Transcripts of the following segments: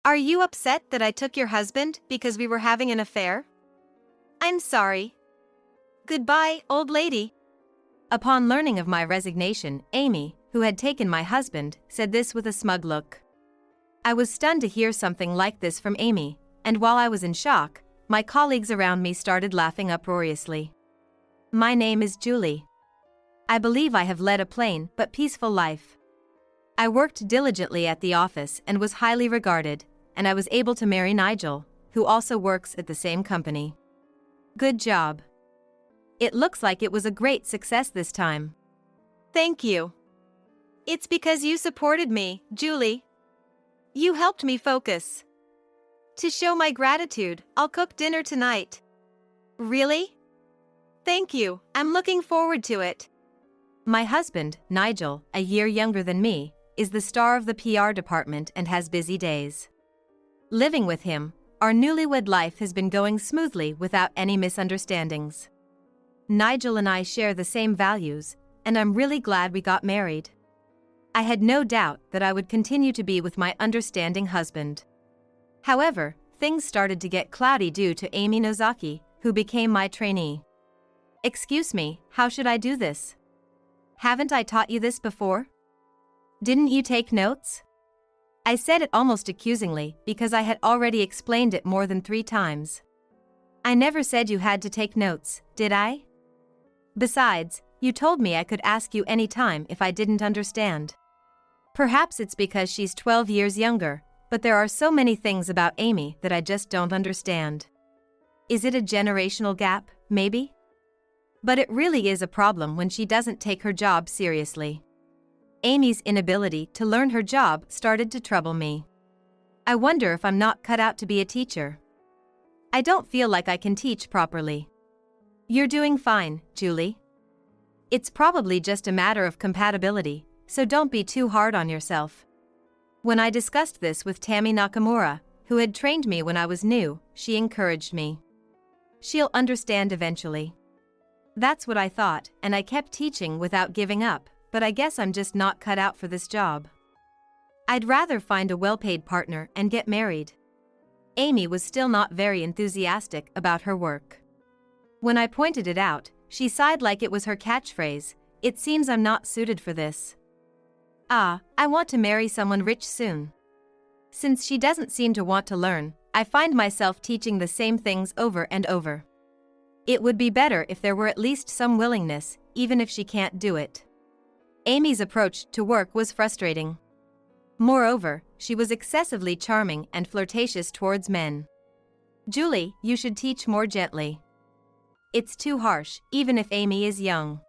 Are you upset that I took your husband because we were having an affair? I'm sorry. Goodbye, old lady. Upon learning of my resignation, Amy, who had taken my husband, said this with a smug look. I was stunned to hear something like this from Amy, and while I was in shock, my colleagues around me started laughing uproariously. My name is Julie. I believe I have led a plain but peaceful life. I worked diligently at the office and was highly regarded, and I was able to marry Nigel, who also works at the same company. Good job. It looks like it was a great success this time. Thank you. It's because you supported me, Julie. You helped me focus. To show my gratitude, I'll cook dinner tonight. Really? Thank you, I'm looking forward to it. My husband, Nigel, a year younger than me, is the star of the PR department and has busy days. Living with him, our newlywed life has been going smoothly without any misunderstandings. Nigel and I share the same values, and I'm really glad we got married. I had no doubt that I would continue to be with my understanding husband. However, things started to get cloudy due to Amy Nozaki, who became my trainee. Excuse me, how should I do this? Haven't I taught you this before? Didn't you take notes? I said it almost accusingly because I had already explained it more than 3 times. I never said you had to take notes, did I? Besides, you told me I could ask you any time if I didn't understand. Perhaps it's because she's 12 years younger, but there are so many things about Amy that I just don't understand. Is it a generational gap, maybe? But it really is a problem when she doesn't take her job seriously. Amy's inability to learn her job started to trouble me. I wonder if I'm not cut out to be a teacher. I don't feel like I can teach properly. You're doing fine, Julie. It's probably just a matter of compatibility, so don't be too hard on yourself. When I discussed this with Tammy Nakamura, who had trained me when I was new, she encouraged me. She'll understand eventually. That's what I thought, and I kept teaching without giving up, but I guess I'm just not cut out for this job. I'd rather find a well-paid partner and get married. Amy was still not very enthusiastic about her work. When I pointed it out, she sighed like it was her catchphrase, "It seems I'm not suited for this." I want to marry someone rich soon. Since she doesn't seem to want to learn, I find myself teaching the same things over and over. It would be better if there were at least some willingness, even if she can't do it. Amy's approach to work was frustrating. Moreover, she was excessively charming and flirtatious towards men. Julie, you should teach more gently. It's too harsh, even if Amy is young.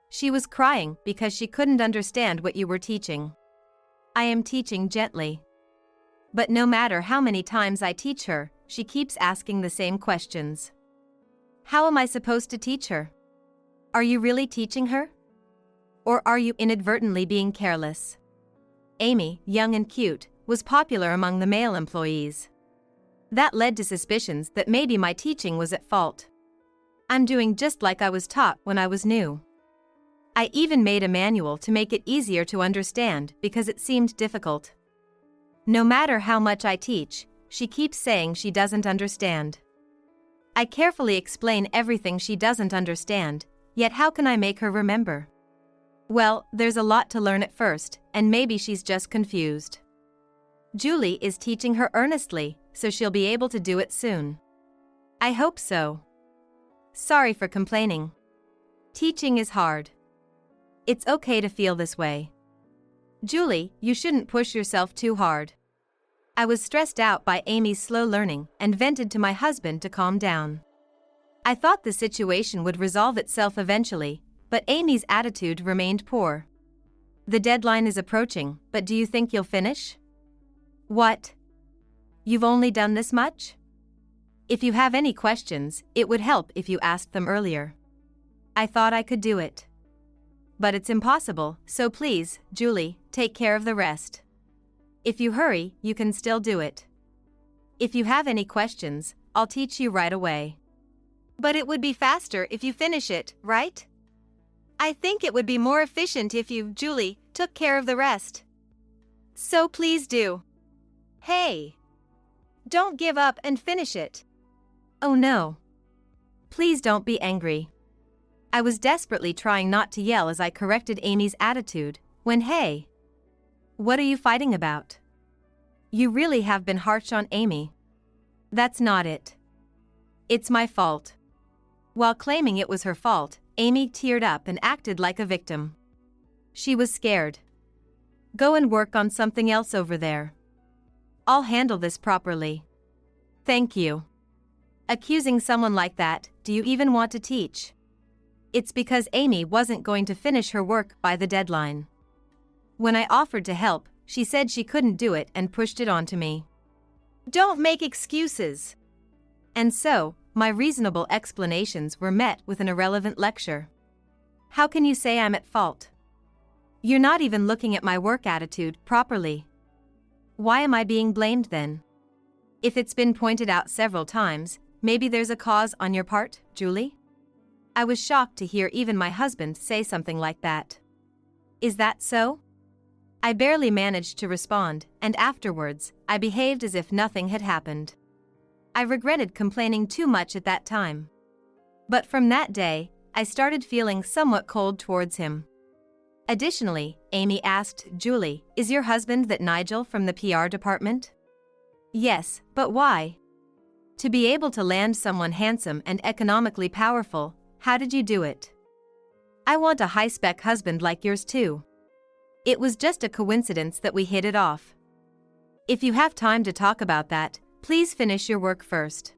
She was crying because she couldn't understand what you were teaching. I am teaching gently. But no matter how many times I teach her, she keeps asking the same questions. How am I supposed to teach her? Are you really teaching her? Or are you inadvertently being careless? Amy, young and cute, was popular among the male employees. That led to suspicions that maybe my teaching was at fault. I'm doing just like I was taught when I was new. I even made a manual to make it easier to understand because it seemed difficult. No matter how much I teach, she keeps saying she doesn't understand. I carefully explain everything she doesn't understand, yet how can I make her remember? Well, there's a lot to learn at first, and maybe she's just confused. Julie is teaching her earnestly, so she'll be able to do it soon. I hope so. Sorry for complaining. Teaching is hard. It's okay to feel this way. Julie, you shouldn't push yourself too hard. I was stressed out by Amy's slow learning and vented to my husband to calm down. I thought the situation would resolve itself eventually, but Amy's attitude remained poor. The deadline is approaching, but do you think you'll finish? What? You've only done this much? If you have any questions, it would help if you asked them earlier. I thought I could do it. But it's impossible, so please, Julie, take care of the rest. If you hurry, you can still do it. If you have any questions, I'll teach you right away. But it would be faster if you finish it, right? I think it would be more efficient if you, Julie, took care of the rest. So please do. Hey! Don't give up and finish it. Oh no. Please don't be angry. I was desperately trying not to yell as I corrected Amy's attitude, when hey! What are you fighting about? You really have been harsh on Amy. That's not it. It's my fault. While claiming it was her fault, Amy teared up and acted like a victim. She was scared. Go and work on something else over there. I'll handle this properly. Thank you. Accusing someone like that, do you even want to teach? It's because Amy wasn't going to finish her work by the deadline. When I offered to help, she said she couldn't do it and pushed it onto me. Don't make excuses. And so, my reasonable explanations were met with an irrelevant lecture. How can you say I'm at fault? You're not even looking at my work attitude properly. Why am I being blamed then? If it's been pointed out several times, maybe there's a cause on your part, Julie? I was shocked to hear even my husband say something like that. Is that so? I barely managed to respond, and afterwards, I behaved as if nothing had happened. I regretted complaining too much at that time. But from that day, I started feeling somewhat cold towards him. Additionally, Amy asked Julie, "Is your husband that Nigel from the PR department?" Yes, but why? To be able to land someone handsome and economically powerful, how did you do it? I want a high-spec husband like yours too. It was just a coincidence that we hit it off. If you have time to talk about that, please finish your work first.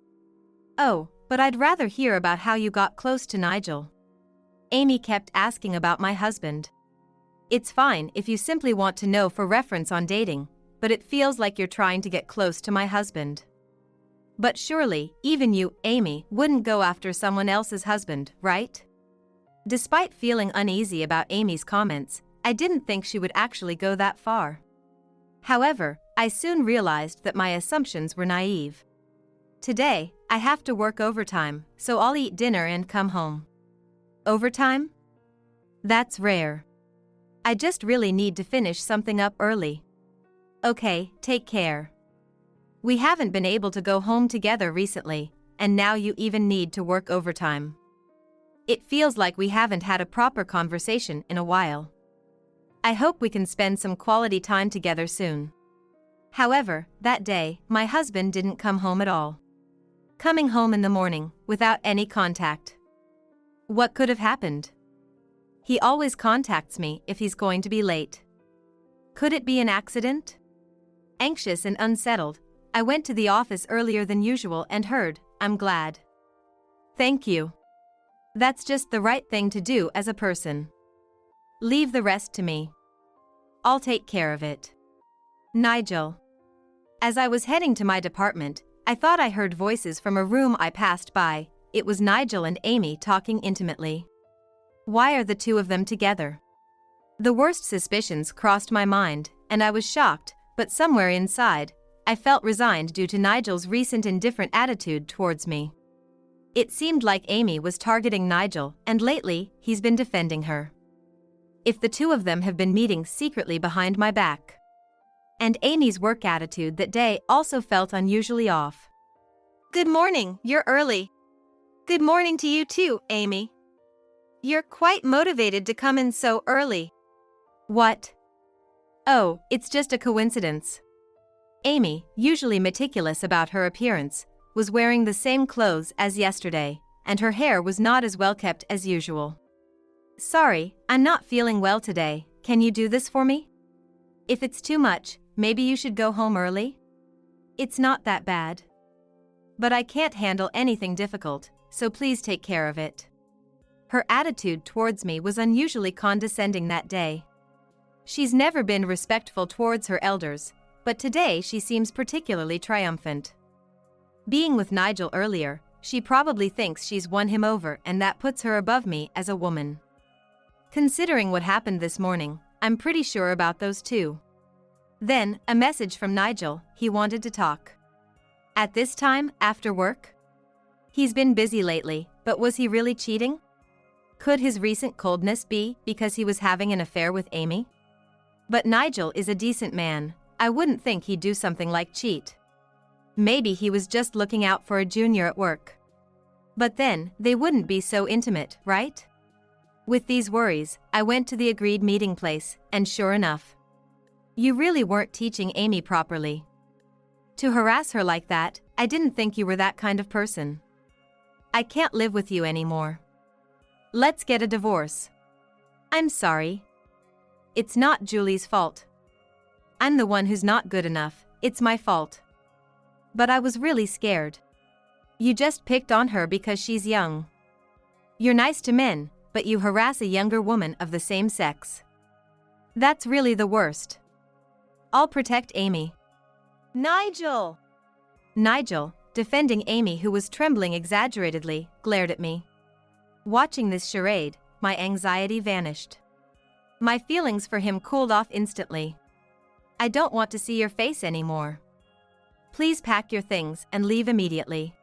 Oh, but I'd rather hear about how you got close to Nigel. Amy kept asking about my husband. It's fine if you simply want to know for reference on dating, but it feels like you're trying to get close to my husband. But surely, even you, Amy, wouldn't go after someone else's husband, right? Despite feeling uneasy about Amy's comments, I didn't think she would actually go that far. However, I soon realized that my assumptions were naive. Today, I have to work overtime, so I'll eat dinner and come home. Overtime? That's rare. I just really need to finish something up early. Okay, take care. We haven't been able to go home together recently, and now you even need to work overtime. It feels like we haven't had a proper conversation in a while. I hope we can spend some quality time together soon. However, that day, my husband didn't come home at all. Coming home in the morning, without any contact. What could have happened? He always contacts me if he's going to be late. Could it be an accident? Anxious and unsettled, I went to the office earlier than usual and heard, "I'm glad." Thank you. That's just the right thing to do as a person. Leave the rest to me. I'll take care of it. Nigel. As I was heading to my department, I thought I heard voices from a room I passed by. It was Nigel and Amy talking intimately. Why are the two of them together? The worst suspicions crossed my mind, and I was shocked, but somewhere inside, I felt resigned due to Nigel's recent indifferent attitude towards me. It seemed like Amy was targeting Nigel, and lately, he's been defending her. If the two of them have been meeting secretly behind my back. And Amy's work attitude that day also felt unusually off. Good morning, you're early. Good morning to you too, Amy. You're quite motivated to come in so early. What? Oh, it's just a coincidence. Amy, usually meticulous about her appearance, was wearing the same clothes as yesterday, and her hair was not as well kept as usual. Sorry, I'm not feeling well today. Can you do this for me? If it's too much, maybe you should go home early? It's not that bad. But I can't handle anything difficult, so please take care of it. Her attitude towards me was unusually condescending that day. She's never been respectful towards her elders, but today she seems particularly triumphant. Being with Nigel earlier, she probably thinks she's won him over, and that puts her above me as a woman. Considering what happened this morning, I'm pretty sure about those two. Then, a message from Nigel, he wanted to talk. At this time, after work? He's been busy lately, but was he really cheating? Could his recent coldness be because he was having an affair with Amy? But Nigel is a decent man, I wouldn't think he'd do something like cheat. Maybe he was just looking out for a junior at work. But then, they wouldn't be so intimate, right? With these worries, I went to the agreed meeting place, and sure enough. You really weren't teaching Amy properly. To harass her like that, I didn't think you were that kind of person. I can't live with you anymore. Let's get a divorce. I'm sorry. It's not Julie's fault. I'm the one who's not good enough, it's my fault. But I was really scared. You just picked on her because she's young. You're nice to men, but you harass a younger woman of the same sex. That's really the worst. I'll protect Amy. Nigel! Nigel, defending Amy who was trembling exaggeratedly, glared at me. Watching this charade, my anxiety vanished. My feelings for him cooled off instantly. I don't want to see your face anymore. Please pack your things and leave immediately.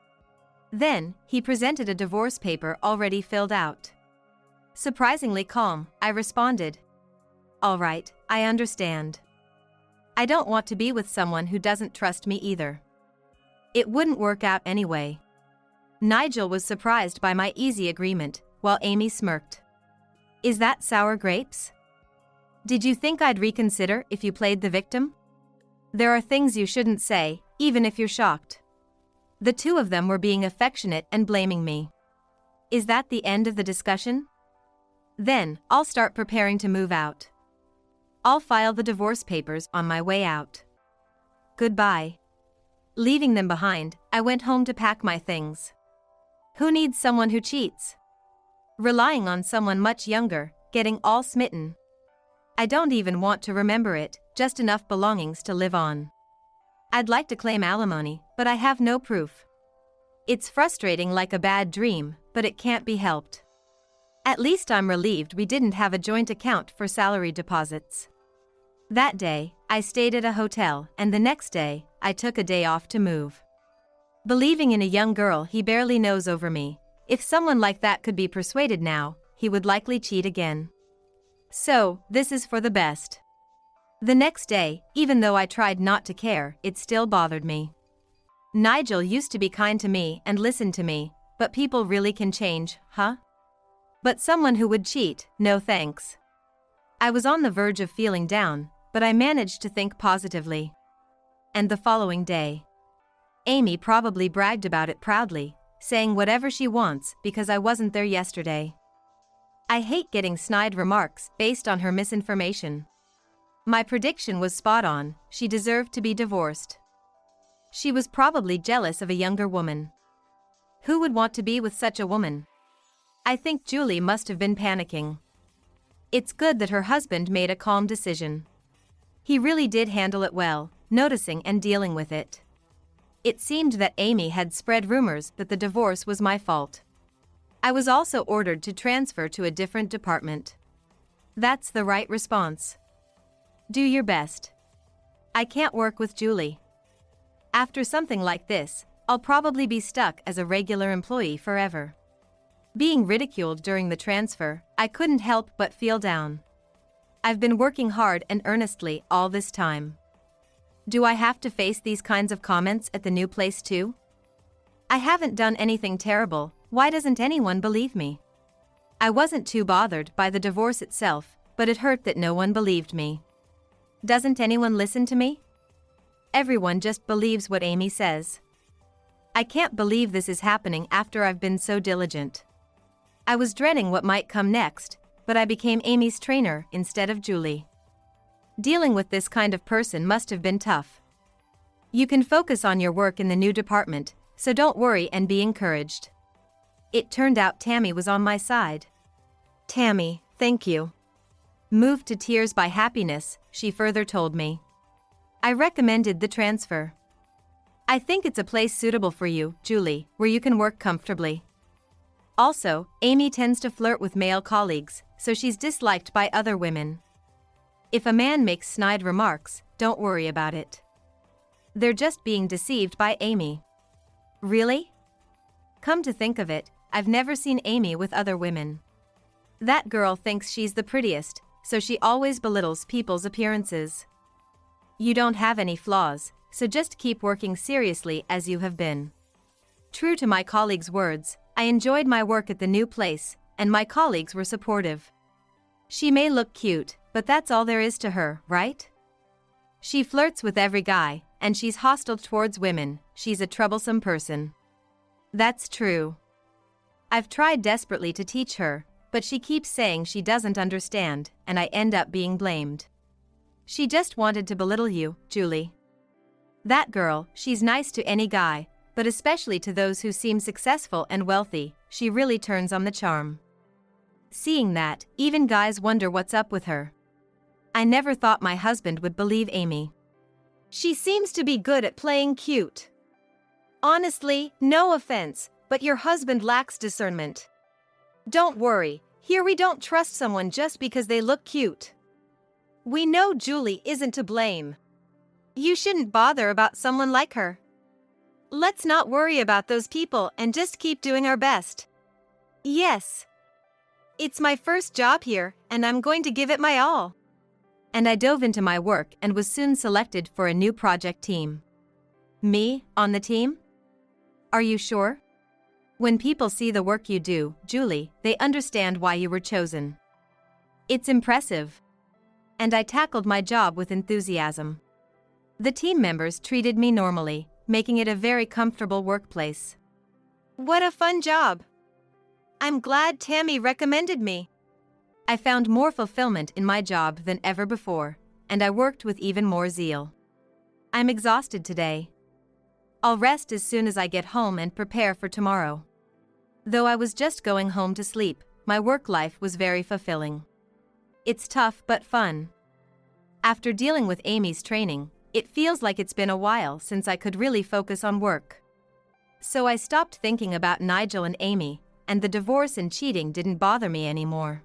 Then, he presented a divorce paper already filled out. Surprisingly calm, I responded. All right, I understand. I don't want to be with someone who doesn't trust me either. It wouldn't work out anyway. Nigel was surprised by my easy agreement, while Amy smirked. Is that sour grapes? Did you think I'd reconsider if you played the victim? There are things you shouldn't say, even if you're shocked. The two of them were being affectionate and blaming me. Is that the end of the discussion? Then, I'll start preparing to move out. I'll file the divorce papers on my way out. Goodbye. Leaving them behind, I went home to pack my things. Who needs someone who cheats? Relying on someone much younger, getting all smitten. I don't even want to remember it, just enough belongings to live on. I'd like to claim alimony, but I have no proof. It's frustrating like a bad dream, but it can't be helped. At least I'm relieved we didn't have a joint account for salary deposits. That day, I stayed at a hotel, and the next day, I took a day off to move. Believing in a young girl he barely knows over me, if someone like that could be persuaded now, he would likely cheat again. So, this is for the best. The next day, even though I tried not to care, it still bothered me. Nigel used to be kind to me and listen to me, but people really can change, huh? But someone who would cheat, no thanks. I was on the verge of feeling down, but I managed to think positively. And the following day, Amy probably bragged about it proudly, saying whatever she wants because I wasn't there yesterday. I hate getting snide remarks based on her misinformation. My prediction was spot on, she deserved to be divorced. She was probably jealous of a younger woman. Who would want to be with such a woman? I think Julie must have been panicking. It's good that her husband made a calm decision. He really did handle it well, noticing and dealing with it. It seemed that Amy had spread rumors that the divorce was my fault. I was also ordered to transfer to a different department. That's the right response. Do your best. I can't work with Julie. After something like this, I'll probably be stuck as a regular employee forever. Being ridiculed during the transfer, I couldn't help but feel down. I've been working hard and earnestly all this time. Do I have to face these kinds of comments at the new place too? I haven't done anything terrible, why doesn't anyone believe me? I wasn't too bothered by the divorce itself, but it hurt that no one believed me. Doesn't anyone listen to me? Everyone just believes what Amy says. I can't believe this is happening after I've been so diligent. I was dreading what might come next, but I became Amy's trainer instead of Julie. Dealing with this kind of person must have been tough. You can focus on your work in the new department, so don't worry and be encouraged. It turned out Tammy was on my side. Tammy, thank you. Moved to tears by happiness, she further told me. I recommended the transfer. I think it's a place suitable for you, Julie, where you can work comfortably. Also, Amy tends to flirt with male colleagues, so she's disliked by other women. If a man makes snide remarks, don't worry about it. They're just being deceived by Amy. Really? Come to think of it, I've never seen Amy with other women. That girl thinks she's the prettiest, so she always belittles people's appearances. You don't have any flaws, so just keep working seriously as you have been. True to my colleague's words, I enjoyed my work at the new place, and my colleagues were supportive. She may look cute, but that's all there is to her, right? She flirts with every guy, and she's hostile towards women. She's a troublesome person. That's true. I've tried desperately to teach her, but she keeps saying she doesn't understand, and I end up being blamed. She just wanted to belittle you, Julie. That girl, she's nice to any guy, but especially to those who seem successful and wealthy. She really turns on the charm. Seeing that, even guys wonder what's up with her. I never thought my husband would believe Amy. She seems to be good at playing cute. Honestly, no offense, but your husband lacks discernment. Don't worry, here we don't trust someone just because they look cute. We know Julie isn't to blame. You shouldn't bother about someone like her. Let's not worry about those people and just keep doing our best. Yes. It's my first job here, and I'm going to give it my all. And I dove into my work and was soon selected for a new project team. Me, on the team? Are you sure? When people see the work you do, Julie, they understand why you were chosen. It's impressive. And I tackled my job with enthusiasm. The team members treated me normally, making it a very comfortable workplace. What a fun job! I'm glad Tammy recommended me. I found more fulfillment in my job than ever before, and I worked with even more zeal. I'm exhausted today. I'll rest as soon as I get home and prepare for tomorrow. Though I was just going home to sleep, my work life was very fulfilling. It's tough but fun. After dealing with Amy's training, it feels like it's been a while since I could really focus on work. So I stopped thinking about Nigel and Amy, and the divorce and cheating didn't bother me anymore.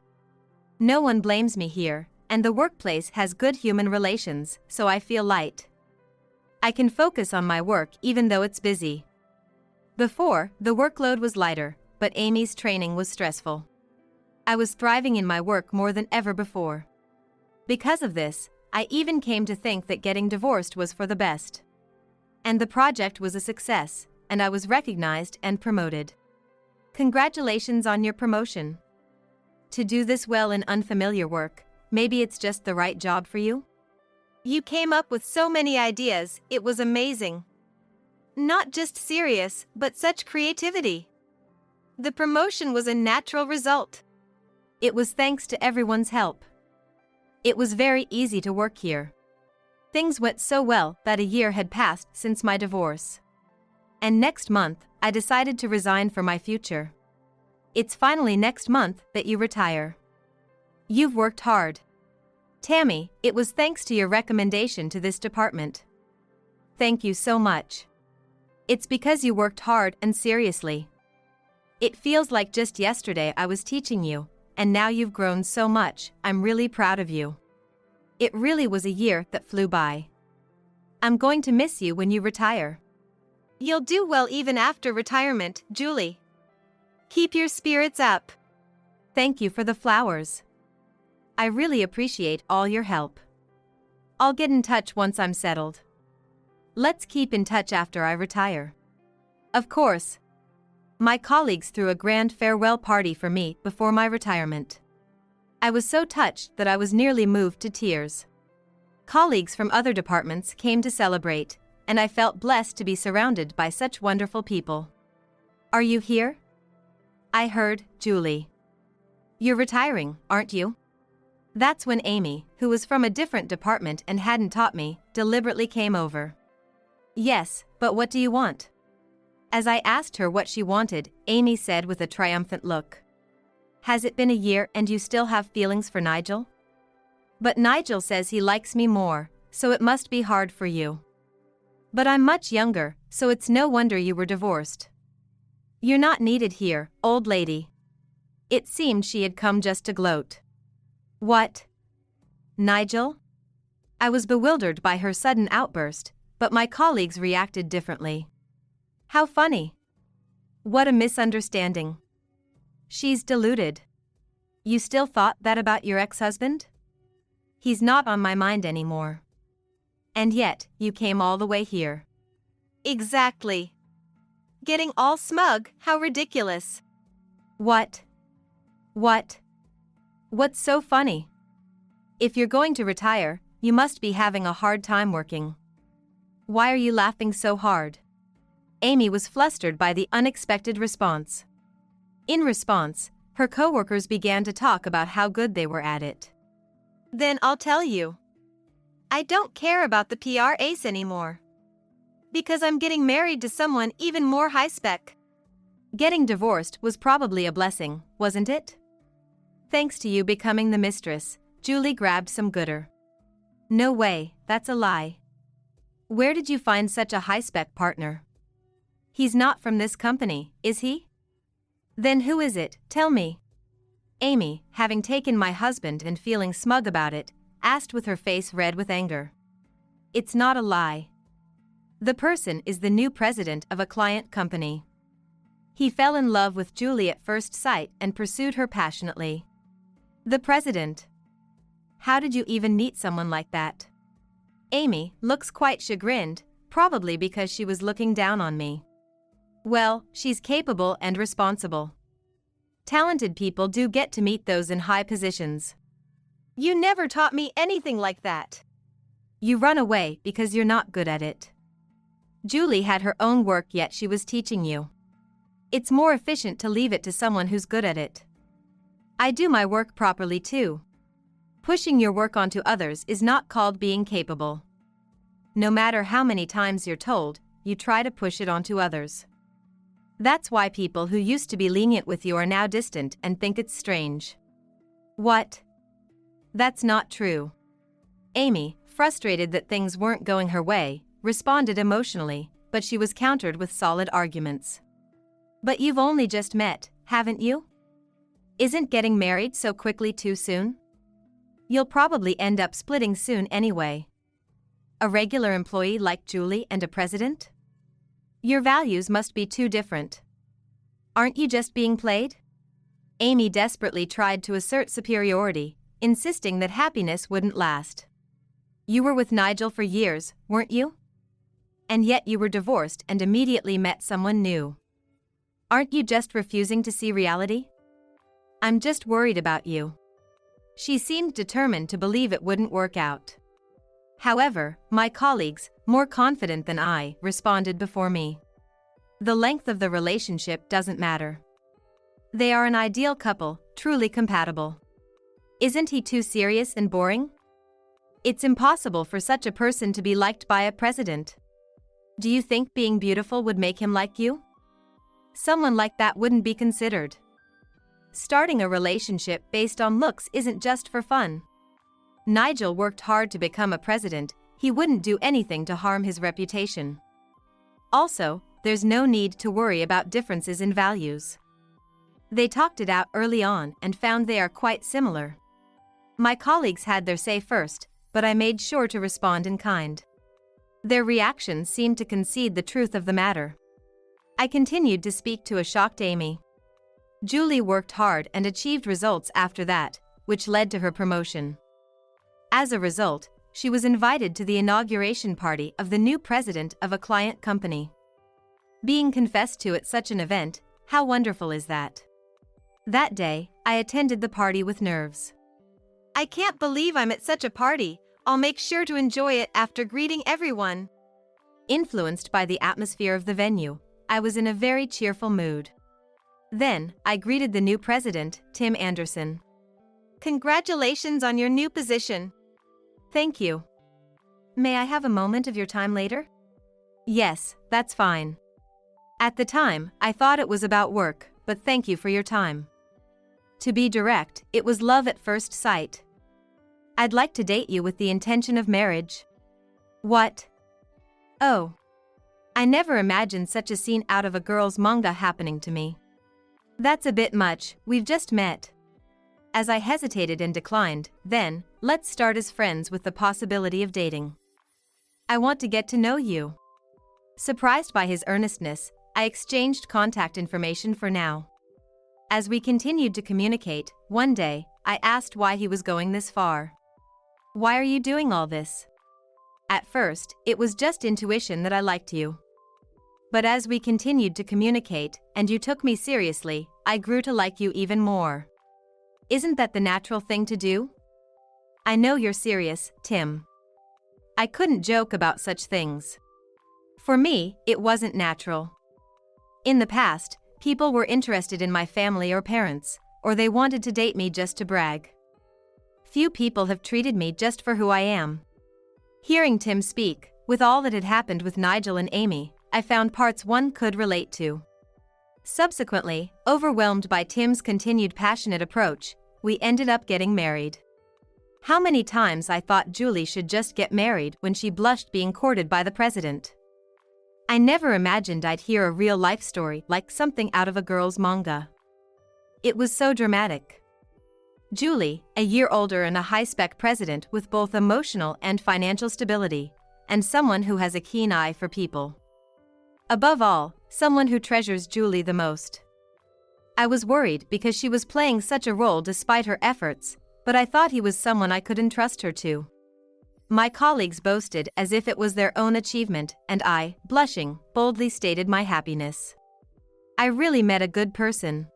No one blames me here, and the workplace has good human relations, so I feel light. I can focus on my work even though it's busy. Before, the workload was lighter, but Amy's training was stressful. I was thriving in my work more than ever before. Because of this, I even came to think that getting divorced was for the best. And the project was a success, and I was recognized and promoted. Congratulations on your promotion. To do this well in unfamiliar work, maybe it's just the right job for you? You came up with so many ideas, it was amazing. Not just serious, but such creativity. The promotion was a natural result. It was thanks to everyone's help. It was very easy to work here. Things went so well that a year had passed since my divorce. And next month, I decided to resign for my future. It's finally next month that you retire. You've worked hard. Tammy, it was thanks to your recommendation to this department. Thank you so much. It's because you worked hard and seriously. It feels like just yesterday I was teaching you, and now you've grown so much. I'm really proud of you. It really was a year that flew by. I'm going to miss you when you retire. You'll do well even after retirement, Julie. Keep your spirits up. Thank you for the flowers. I really appreciate all your help. I'll get in touch once I'm settled. Let's keep in touch after I retire. Of course. My colleagues threw a grand farewell party for me before my retirement. I was so touched that I was nearly moved to tears. Colleagues from other departments came to celebrate, and I felt blessed to be surrounded by such wonderful people. Are you here? I heard, Julie. You're retiring, aren't you? That's when Amy, who was from a different department and hadn't taught me, deliberately came over. Yes, but what do you want? As I asked her what she wanted, Amy said with a triumphant look. Has it been a year and you still have feelings for Nigel? But Nigel says he likes me more, so it must be hard for you. But I'm much younger, so it's no wonder you were divorced. You're not needed here, old lady. It seemed she had come just to gloat. What? Nigel? I was bewildered by her sudden outburst, but my colleagues reacted differently. How funny. What a misunderstanding. She's deluded. You still thought that about your ex-husband? He's not on my mind anymore. And yet, you came all the way here. Exactly. Getting all smug, how ridiculous. What? What? What's so funny? If you're going to retire, you must be having a hard time working. Why are you laughing so hard? Amy was flustered by the unexpected response. In response, her coworkers began to talk about how good they were at it. Then I'll tell you. I don't care about the PR ace anymore. Because I'm getting married to someone even more high-spec. Getting divorced was probably a blessing, wasn't it? Thanks to you becoming the mistress, Julie grabbed some gooder. No way, that's a lie. Where did you find such a high-spec partner? He's not from this company, is he? Then who is it, tell me? Amy, having taken my husband and feeling smug about it, asked with her face red with anger. It's not a lie. The person is the new president of a client company. He fell in love with Julie at first sight and pursued her passionately. The president. How did you even meet someone like that? Amy looks quite chagrined, probably because she was looking down on me. Well, she's capable and responsible. Talented people do get to meet those in high positions. You never taught me anything like that. You run away because you're not good at it. Julie had her own work yet she was teaching you. It's more efficient to leave it to someone who's good at it. I do my work properly too. Pushing your work onto others is not called being capable. No matter how many times you're told, you try to push it onto others. That's why people who used to be lenient with you are now distant and think it's strange. What? That's not true. Amy, frustrated that things weren't going her way, responded emotionally, but she was countered with solid arguments. But you've only just met, haven't you? Isn't getting married so quickly too soon? You'll probably end up splitting soon anyway. A regular employee like Julie and a president? Your values must be too different. Aren't you just being played? Amy desperately tried to assert superiority, insisting that happiness wouldn't last. You were with Nigel for years, weren't you? And yet you were divorced and immediately met someone new. Aren't you just refusing to see reality? I'm just worried about you. She seemed determined to believe it wouldn't work out. However, my colleagues, more confident than I, responded before me. The length of the relationship doesn't matter. They are an ideal couple, truly compatible. Isn't he too serious and boring? It's impossible for such a person to be liked by a president. Do you think being beautiful would make him like you? Someone like that wouldn't be considered. Starting a relationship based on looks isn't just for fun. Nigel worked hard to become a president, he wouldn't do anything to harm his reputation. Also, there's no need to worry about differences in values. They talked it out early on and found they are quite similar. My colleagues had their say first, but I made sure to respond in kind. Their reactions seemed to concede the truth of the matter. I continued to speak to a shocked Amy. Julie worked hard and achieved results after that, which led to her promotion. As a result, she was invited to the inauguration party of the new president of a client company. Being confessed to at such an event, how wonderful is that? That day, I attended the party with nerves. I can't believe I'm at such a party. I'll make sure to enjoy it after greeting everyone. Influenced by the atmosphere of the venue, I was in a very cheerful mood. Then, I greeted the new president, Tim Anderson. Congratulations on your new position. Thank you. May I have a moment of your time later? Yes, that's fine. At the time, I thought it was about work, but thank you for your time. To be direct, it was love at first sight. I'd like to date you with the intention of marriage. What? Oh. I never imagined such a scene out of a girl's manga happening to me. That's a bit much, we've just met. As I hesitated and declined, then, let's start as friends with the possibility of dating. I want to get to know you. Surprised by his earnestness, I exchanged contact information for now. As we continued to communicate, one day, I asked why he was going this far. Why are you doing all this? At first, it was just intuition that I liked you. But as we continued to communicate, and you took me seriously, I grew to like you even more. Isn't that the natural thing to do? I know you're serious, Tim. I couldn't joke about such things. For me, it wasn't natural. In the past, people were interested in my family or parents, or they wanted to date me just to brag. Few people have treated me just for who I am. Hearing Tim speak, with all that had happened with Nigel and Amy, I found parts one could relate to. Subsequently, overwhelmed by Tim's continued passionate approach, we ended up getting married. How many times I thought Julie should just get married when she blushed being courted by the president. I never imagined I'd hear a real-life story like something out of a girl's manga. It was so dramatic. Julie, a year older and a high-spec president with both emotional and financial stability, and someone who has a keen eye for people. Above all, someone who treasures Julie the most. I was worried because she was playing such a role despite her efforts, but I thought he was someone I could entrust her to. My colleagues boasted as if it was their own achievement, and I, blushing, boldly stated my happiness. I really met a good person.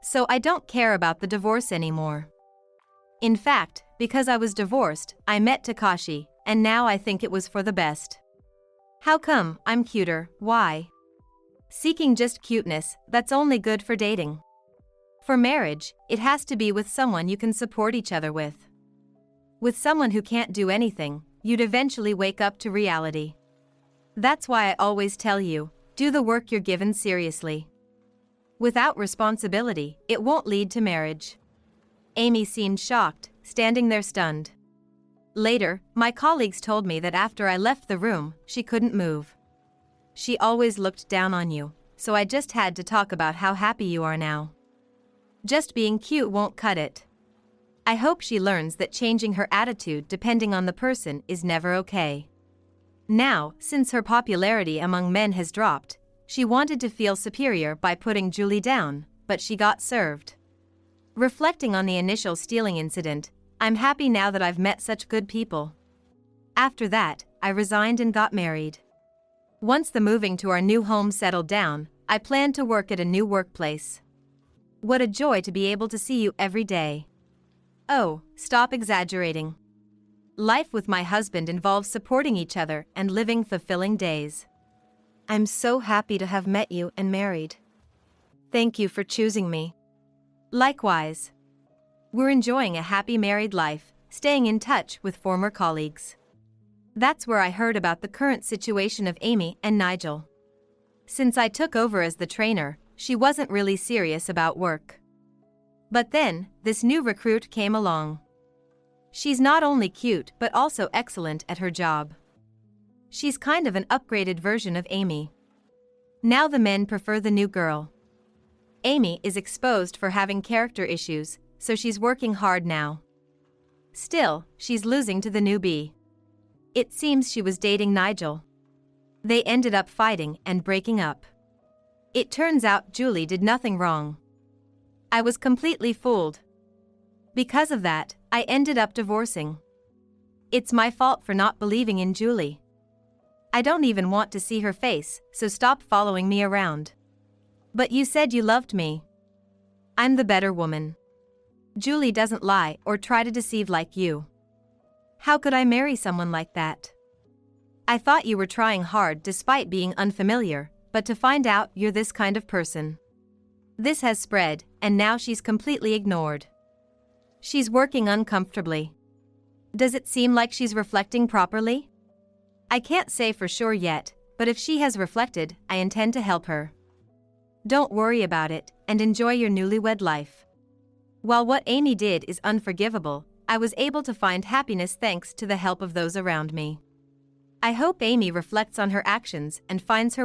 So I don't care about the divorce anymore. In fact, because I was divorced, I met Takashi, and now I think it was for the best. How come I'm cuter? Why? Seeking just cuteness, that's only good for dating. For marriage, it has to be with someone you can support each other with. With someone who can't do anything, you'd eventually wake up to reality. That's why I always tell you, do the work you're given seriously. Without responsibility, it won't lead to marriage. Amy seemed shocked, standing there stunned. Later, my colleagues told me that after I left the room, she couldn't move. She always looked down on you, so I just had to talk about how happy you are now. Just being cute won't cut it. I hope she learns that changing her attitude depending on the person is never okay. Now, since her popularity among men has dropped, she wanted to feel superior by putting Julie down, but she got served. Reflecting on the initial stealing incident, I'm happy now that I've met such good people. After that, I resigned and got married. Once the moving to our new home settled down, I planned to work at a new workplace. What a joy to be able to see you every day. Oh, stop exaggerating. Life with my husband involves supporting each other and living fulfilling days. I'm so happy to have met you and married. Thank you for choosing me. Likewise. We're enjoying a happy married life, staying in touch with former colleagues. That's where I heard about the current situation of Amy and Nigel. Since I took over as the trainer, she wasn't really serious about work. But then, this new recruit came along. She's not only cute but also excellent at her job. She's kind of an upgraded version of Amy. Now the men prefer the new girl. Amy is exposed for having character issues, so she's working hard now. Still, she's losing to the newbie. It seems she was dating Nigel. They ended up fighting and breaking up. It turns out Julie did nothing wrong. I was completely fooled. Because of that, I ended up divorcing. It's my fault for not believing in Julie. I don't even want to see her face, so stop following me around. But you said you loved me. I'm the better woman. Julie doesn't lie or try to deceive like you. How could I marry someone like that? I thought you were trying hard despite being unfamiliar, but to find out you're this kind of person. This has spread, and now she's completely ignored. She's working uncomfortably. Does it seem like she's reflecting properly? I can't say for sure yet, but if she has reflected, I intend to help her. Don't worry about it, and enjoy your newlywed life. While what Amy did is unforgivable, I was able to find happiness thanks to the help of those around me. I hope Amy reflects on her actions and finds her